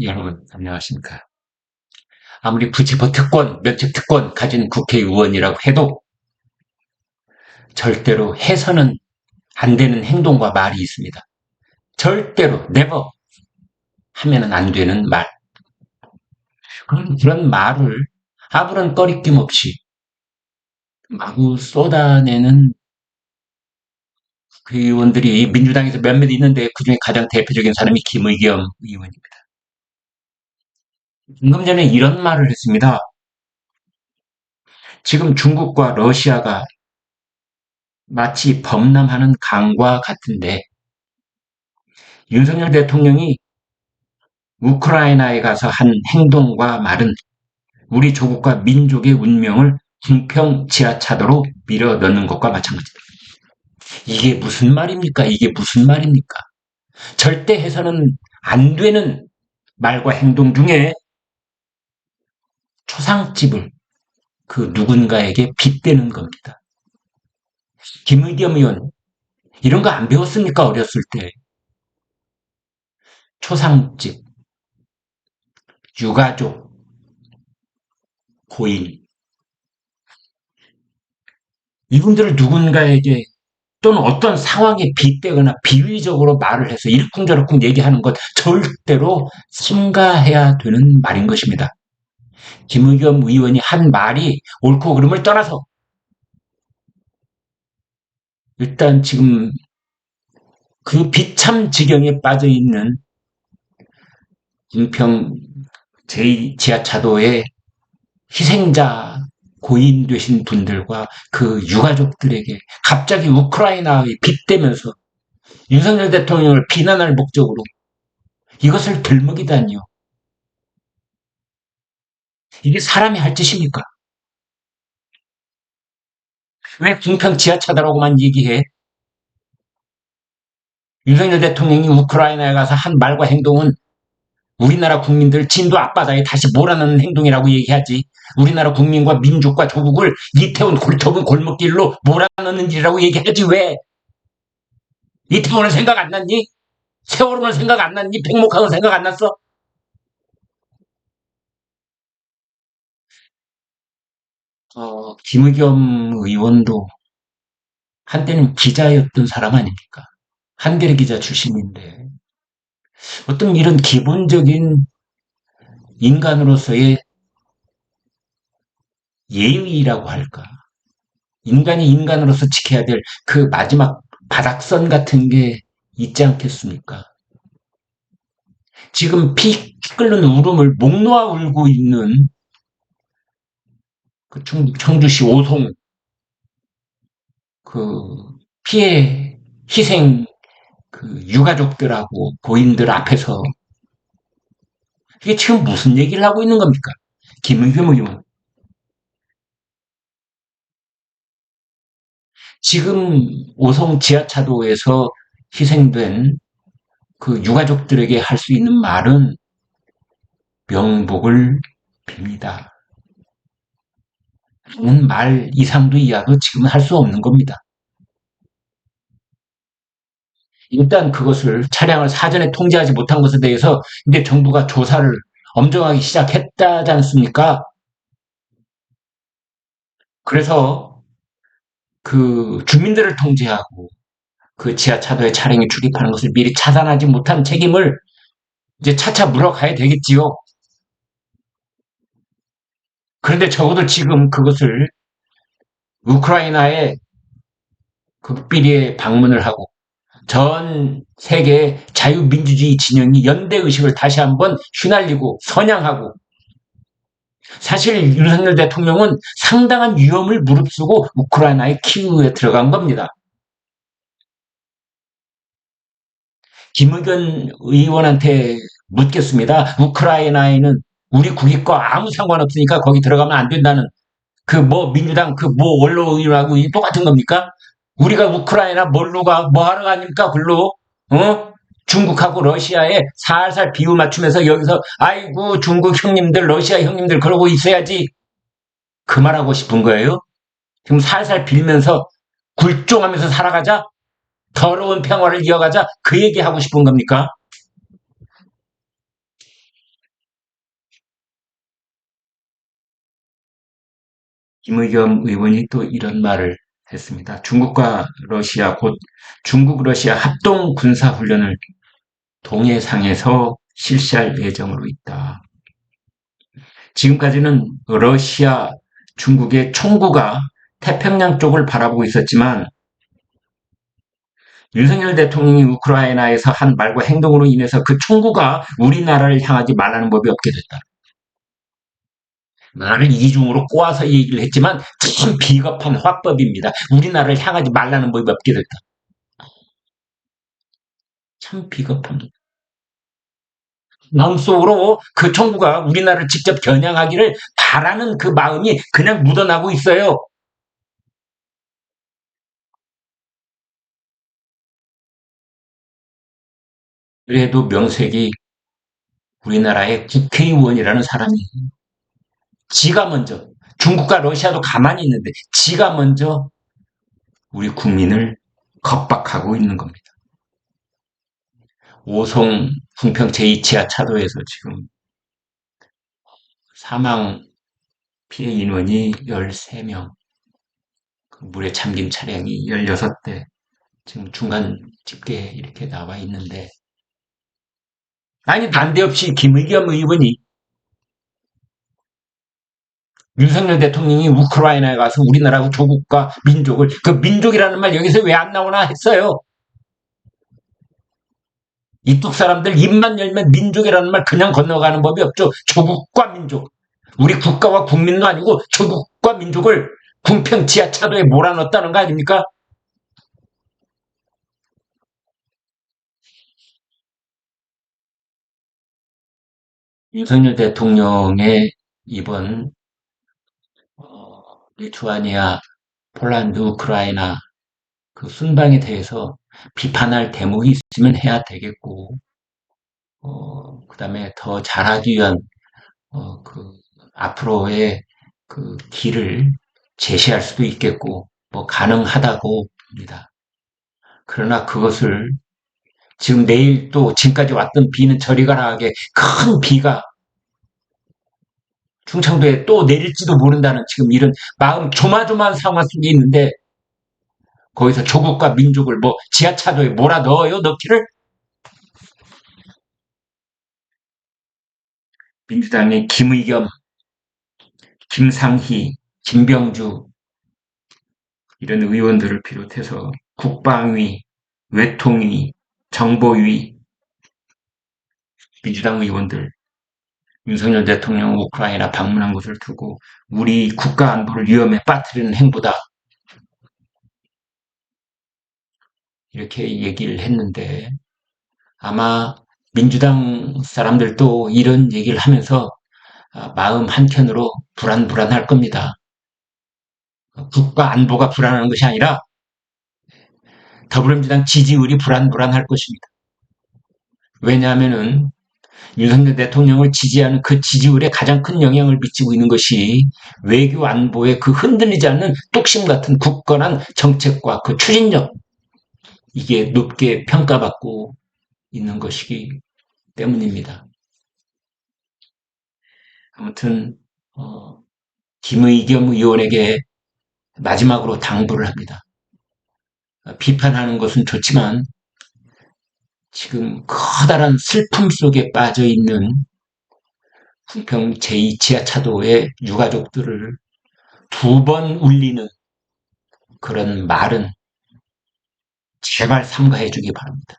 여러분, 안녕하십니까. 아무리 부지부 특권, 면책 특권 가진 국회의원이라고 해도 절대로 해서는 안 되는 행동과 말이 있습니다. 절대로, never 하면은 안 되는 말. 그런 말을 아무런 꺼리낌 없이 마구 쏟아내는 그 의원들이 민주당에서 몇몇 있는데 그중에 가장 대표적인 사람이 김의겸 의원입니다. 방금 전에 이런 말을 했습니다. 지금 중국과 러시아가 마치 범람하는 강과 같은데 윤석열 대통령이 우크라이나에 가서 한 행동과 말은 우리 조국과 민족의 운명을 궁평 지하차도로 밀어넣는 것과 마찬가지다. 이게 무슨 말입니까? 이게 무슨 말입니까? 절대 해서는 안 되는 말과 행동 중에 초상집을 그 누군가에게 빗대는 겁니다. 김의겸 의원, 이런 거 안 배웠습니까? 어렸을 때. 초상집, 유가족, 고인. 이분들을 누군가에게 또는 어떤 상황에 빗대거나 비위적으로 말을 해서 이러쿵저러쿵 얘기하는 것 절대로 삼가해야 되는 말인 것입니다. 김의겸 의원이 한 말이 옳고 그름을 떠나서 일단 지금 그 비참 지경에 빠져 있는 인평 제2지하차도의 희생자 고인 되신 분들과 그 유가족들에게 갑자기 우크라이나에 빗대면서 윤석열 대통령을 비난할 목적으로 이것을 들먹이다니요. 이게 사람이 할 짓입니까? 왜 궁평 지하차도라고만 얘기해? 윤석열 대통령이 우크라이나에 가서 한 말과 행동은 우리나라 국민들 진도 앞바다에 다시 몰아넣는 행동이라고 얘기하지. 우리나라 국민과 민족과 조국을 이태원 골터분 골목길로 몰아넣는 일이라고 얘기하지. 왜? 이태원은 생각 안 났니? 세월호는 생각 안 났니? 백목항은 생각 안 났어? 김의겸 의원도 한때는 기자였던 사람 아닙니까? 한겨레 기자 출신인데 어떤 이런 기본적인 인간으로서의 예의라고 할까? 인간이 인간으로서 지켜야 될 그 마지막 바닥선 같은 게 있지 않겠습니까? 지금 피 끓는 울음을 목 놓아 울고 있는 그 충북 청주시 오송 그 피해 희생 그 유가족들하고 고인들 앞에서 이게 지금 무슨 얘기를 하고 있는 겁니까? 김의겸 의원. 지금 오송 지하차도에서 희생된 그 유가족들에게 할 수 있는 말은 명복을 빕니다. 라는 말 이상도 이하도 지금은 할 수 없는 겁니다. 일단 그것을 차량을 사전에 통제하지 못한 것에 대해서 이제 정부가 조사를 엄정하게 시작했다지 않습니까? 그래서 그 주민들을 통제하고 그 지하차도에 차량이 출입하는 것을 미리 차단하지 못한 책임을 이제 차차 물어가야 되겠지요. 그런데 적어도 지금 그것을 우크라이나에 극비리에 방문을 하고 전 세계 자유민주주의 진영이 연대의식을 다시 한번 휘날리고 선양하고 사실 윤석열 대통령은 상당한 위험을 무릅쓰고 우크라이나의 키우에 들어간 겁니다. 김의견 의원한테 묻겠습니다. 우크라이나에는 우리 국익과 아무 상관없으니까 거기 들어가면 안 된다는 그 뭐 민주당 그 뭐 원로의원하고 똑같은 겁니까? 우리가 우크라이나 뭘로 가, 뭐 하러 가니까 글로, 어? 중국하고 러시아에 살살 비유 맞추면서 여기서, 아이고, 중국 형님들, 러시아 형님들, 그러고 있어야지. 그 말하고 싶은 거예요? 지금 살살 빌면서 굴종하면서 살아가자? 더러운 평화를 이어가자? 그 얘기 하고 싶은 겁니까? 김의겸 의원이 또 이런 말을 했습니다. 중국과 러시아, 곧 중국 러시아 합동 군사 훈련을 동해상에서 실시할 예정으로 있다. 지금까지는 러시아, 중국의 총구가 태평양 쪽을 바라보고 있었지만 윤석열 대통령이 우크라이나에서 한 말과 행동으로 인해서 그 총구가 우리나라를 향하지 말라는 법이 없게 됐다. 나를 이중으로 꼬아서 얘기를 했지만 참 비겁한 화법입니다. 우리나라를 향하지 말라는 법이 없게 됐다. 참 비겁합니다. 마음속으로 그 총구가 우리나라를 직접 겨냥하기를 바라는 그 마음이 그냥 묻어나고 있어요. 그래도 명색이 우리나라의 국회의원이라는 사람이 지가 먼저 중국과 러시아도 가만히 있는데 지가 먼저 우리 국민을 겁박하고 있는 겁니다. 오송 궁평 제2지하차도에서 지금 사망 피해 인원이 13명, 그 물에 잠긴 차량이 16대, 지금 중간 집계에 이렇게 나와 있는데, 아니, 난데없이 김의겸 의원이 윤석열 대통령이 우크라이나에 가서 우리나라 조국과 민족을, 그 민족이라는 말 여기서 왜 안 나오나 했어요. 이쪽 사람들 입만 열면 민족이라는 말 그냥 건너가는 법이 없죠. 조국과 민족. 우리 국가와 국민도 아니고 조국과 민족을 궁평 지하차도에 몰아넣었다는 거 아닙니까? 윤석열 대통령의 이번 리투아니아, 폴란드, 우크라이나 그 순방에 대해서 비판할 대목이 있으면 해야 되겠고, 그다음에 더 잘하기 위한 그 앞으로의 그 길을 제시할 수도 있겠고, 뭐 가능하다고 봅니다. 그러나 그것을 지금 내일 또 지금까지 왔던 비는 저리 가라 하게 큰 비가 충청도에 또 내릴지도 모른다는 지금 이런 마음 조마조마한 상황 속에 있는데 거기서 조국과 민족을 뭐 지하차도에 몰아 넣어요, 넣기를? 민주당의 김의겸, 김상희, 김병주 이런 의원들을 비롯해서 국방위, 외통위, 정보위, 민주당 의원들 윤석열 대통령 우크라이나 방문한 것을 두고 우리 국가 안보를 위험에 빠뜨리는 행보다 이렇게 얘기를 했는데 아마 민주당 사람들도 이런 얘기를 하면서 마음 한켠으로 불안불안할 겁니다. 국가 안보가 불안한 것이 아니라 더불어민주당 지지율이 불안불안할 것입니다. 왜냐하면은 윤석열 대통령을 지지하는 그 지지율에 가장 큰 영향을 미치고 있는 것이 외교 안보의 그 흔들리지 않는 뚝심 같은 굳건한 정책과 그 추진력, 이게 높게 평가받고 있는 것이기 때문입니다. 아무튼 김의겸 의원에게 마지막으로 당부를 합니다. 비판하는 것은 좋지만 지금 커다란 슬픔 속에 빠져 있는 궁평 제2지하차도의 유가족들을 2번 울리는 그런 말은 제발 삼가해 주기 바랍니다.